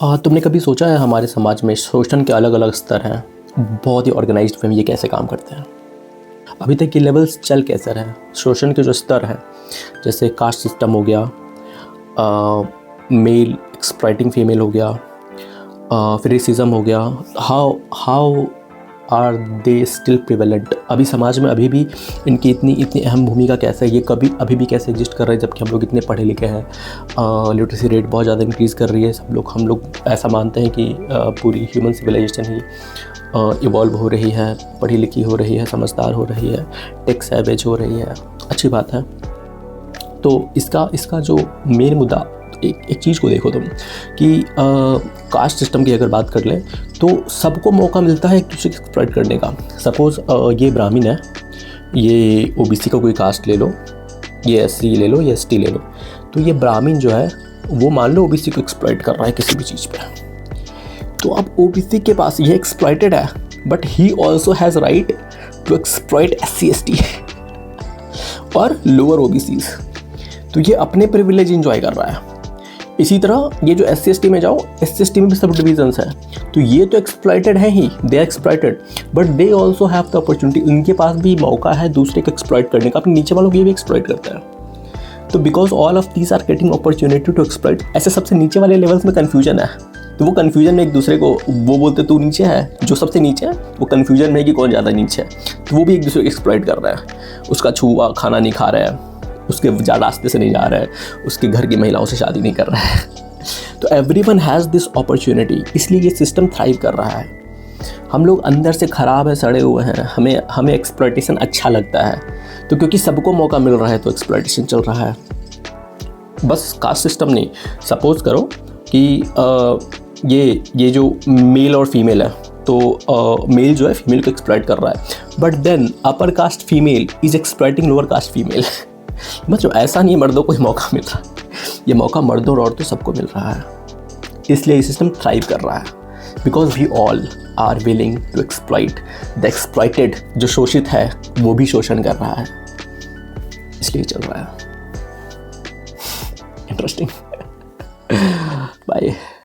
तुमने कभी सोचा है हमारे समाज में शोषण के अलग अलग स्तर हैं, बहुत ही ऑर्गेनाइज्ड वे में ये कैसे काम करते हैं? अभी तक ये लेवल्स चल कैसे रहे हैं? शोषण के जो स्तर हैं, जैसे कास्ट सिस्टम हो गया, मेल एक्सप्लॉइटिंग फीमेल हो गया, फिर रेसिज्म हो गया, how how are they still prevalent? अभी समाज में अभी भी इनकी इतनी अहम भूमिका कैसे है? ये कभी अभी भी कैसे एग्जिस्ट कर रहे हैं जबकि हम लोग इतने पढ़े लिखे हैं? लिटरेसी रेट बहुत ज़्यादा इंक्रीज़ कर रही है। हम लोग ऐसा मानते हैं कि पूरी ह्यूमन सिविलाइजेशन ही इवॉल्व हो रही है, पढ़ी लिखी हो रही है, समझदार हो रही है, टेक सैवेज हो रही है। अच्छी बात है। तो इसका जो मेन मुद्दा, एक चीज़ को देखो तुम कि कास्ट सिस्टम की अगर बात कर लें तो सबको मौका मिलता है एक दूसरे को एक्सप्लॉइट करने का। सपोज़ ये ब्राह्मण है, ये ओबीसी का कोई कास्ट ले लो, ये एससी ले लो, ये एसटी ले लो, तो ये ब्राह्मण जो है वो मान लो ओबीसी को एक्सप्लॉइट कर रहा है किसी भी चीज़ पे। तो अब ओबीसी के पास ये एक्सप्लॉइटेड है, but he also has right to exploit SC ST और लोअर ओबीसीज। तो ये अपने प्रिविलेज इंजॉय कर रहा है। इसी तरह ये जो एस सी में जाओ, एस सी में भी सब डिविजन्स हैं, तो ये तो एक्सप्लॉइटेड है ही, they are exploited, but they also have the opportunity. उनके पास भी मौका है दूसरे को एक्सप्लॉइट करने का, अपने नीचे वालों को ये भी एक्सप्लॉइट करता है। तो because all of these are getting opportunity to exploit. ऐसे सबसे नीचे वाले लेवल्स में कन्फ्यूजन है, तो वो कन्फ्यूजन में एक दूसरे को वो बोलते तू नीचे है, जो सबसे नीचे है वो कन्फ्यूजन में है कि कौन ज़्यादा नीचे है, तो वो भी एक दूसरे को एक्सप्लॉइट कर रहा है। उसका छुआ खाना नहीं खा रहा है, उसके रास्ते से नहीं जा रहा है, उसके घर की महिलाओं से शादी नहीं कर रहा है। तो एवरीवन हैज़ दिस अपॉर्चुनिटी, इसलिए ये सिस्टम थ्राइव कर रहा है। हम लोग अंदर से ख़राब है, सड़े हुए हैं, हमें एक्सप्लॉइटेशन अच्छा लगता है, तो क्योंकि सबको मौका मिल रहा है तो एक्सप्लॉइटेशन चल रहा है। बस कास्ट सिस्टम नहीं, सपोज करो कि ये जो मेल और फीमेल है, तो मेल जो है फीमेल को एक्सप्लॉइट कर रहा है, but then upper caste female is exploiting lower caste female. मतलब ऐसा नहीं मर्दों को ही मौका मिल रहा है, ये मौका मर्दों और औरतों सबको मिल रहा है। इसलिए ये सिस्टम थ्राइव कर रहा है, because we all are willing to exploit the exploited. जो शोषित है वो भी शोषण कर रहा है, इसलिए चल रहा है। इंटरेस्टिंग। बाय।